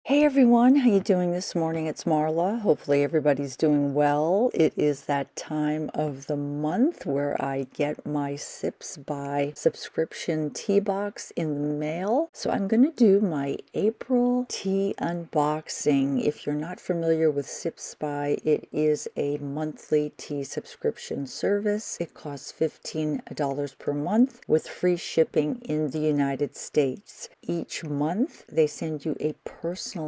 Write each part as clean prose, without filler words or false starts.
Hey everyone, how you doing this morning? It's Marla. Hopefully everybody's doing well. It is that time of the month where I get my Sips by subscription tea box in the mail. So I'm going to do my April tea unboxing. If you're not familiar with Sips by, it is a monthly tea subscription service. It costs $15 per month with free shipping in the United States. Each month they send you a personalized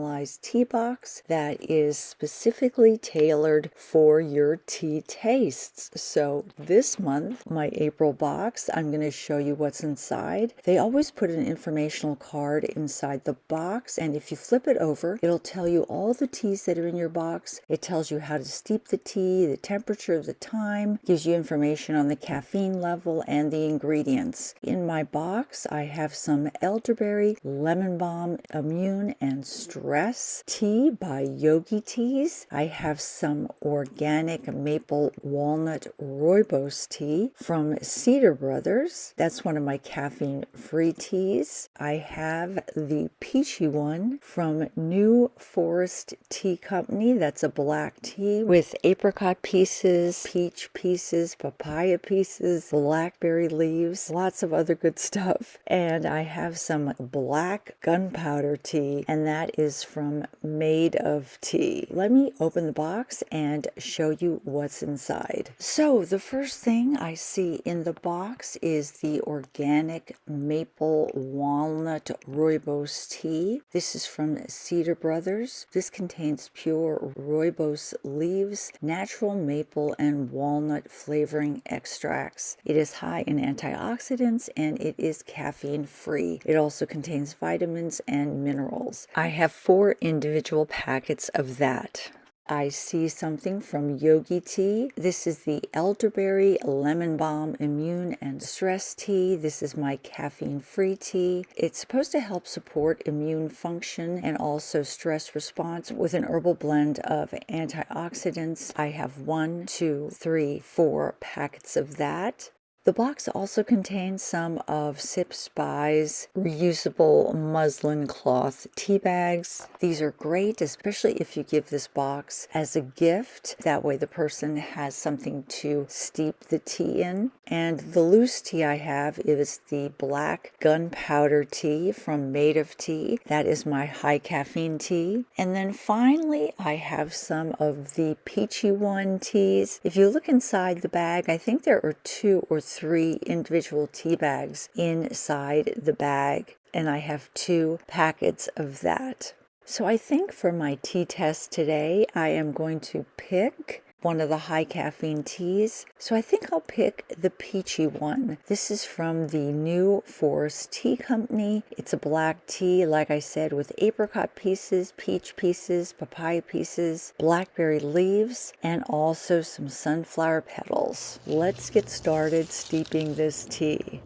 tea box that is specifically tailored for your tea tastes. So this month, my April box, I'm going to show you what's inside. They always put an informational card inside the box, and if you flip it over, it'll tell you all the teas that are in your box. It tells you how to steep the tea, the temperature, the time, gives you information on the caffeine level and the ingredients. In my box, I have some elderberry, lemon balm, immune, and stress tea by Yogi Teas. I have some organic maple walnut rooibos tea from Cedar Brothers. That's one of my caffeine-free teas. I have the peachy one from New Forest Tea Company. That's a black tea with apricot pieces, peach pieces, papaya pieces, blackberry leaves, lots of other good stuff. And I have some black gunpowder tea, and that is from Made of Tea. Let me open the box and show you what's inside. So the first thing I see in the box is the organic maple walnut rooibos tea. This is from Cedar Brothers. This contains pure rooibos leaves, natural maple and walnut flavoring extracts. It is high in antioxidants and it is caffeine free. It also contains vitamins and minerals. I have 4 individual packets of that. I see something from Yogi Tea. This is the elderberry, lemon balm, immune, and stress tea. This is my caffeine-free tea. It's supposed to help support immune function and also stress response with an herbal blend of antioxidants. I have 1, 2, 3, 4 packets of that. The box also contains some of Sips By's reusable muslin cloth tea bags. These are great, especially if you give this box as a gift. That way the person has something to steep the tea in. And the loose tea I have is the black gunpowder tea from Made of Tea. That is my high caffeine tea. And then finally, I have some of the peachy one teas. If you look inside the bag, I think there are 2 or 3 individual tea bags inside the bag, and I have 2 packets of that. So I think for my tea test today, I am going to pick one of the high caffeine teas. So I think I'll pick the peachy one. This is from the New Forest Tea Company. It's a black tea, like I said, with apricot pieces, peach pieces, papaya pieces, blackberry leaves, and also some sunflower petals. Let's get started steeping this tea.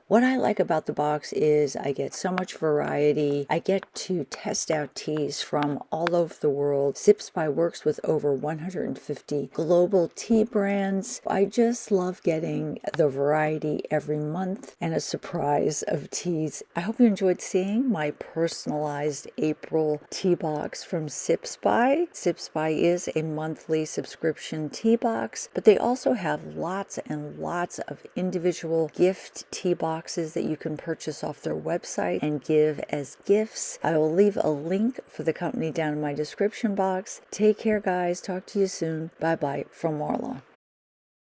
What I like about the box is I get so much variety. I get to test out teas from all over the world. Sips by works with over 150 global tea brands. I just love getting the variety every month and a surprise of teas. I hope you enjoyed seeing my personalized April tea box from Sips by. Sips by is a monthly subscription tea box, but they also have lots and lots of individual gift tea boxes that you can purchase off their website and give as gifts. I will leave a link for the company down in my description box. Take care, guys. Talk to you soon. Bye bye from Marla.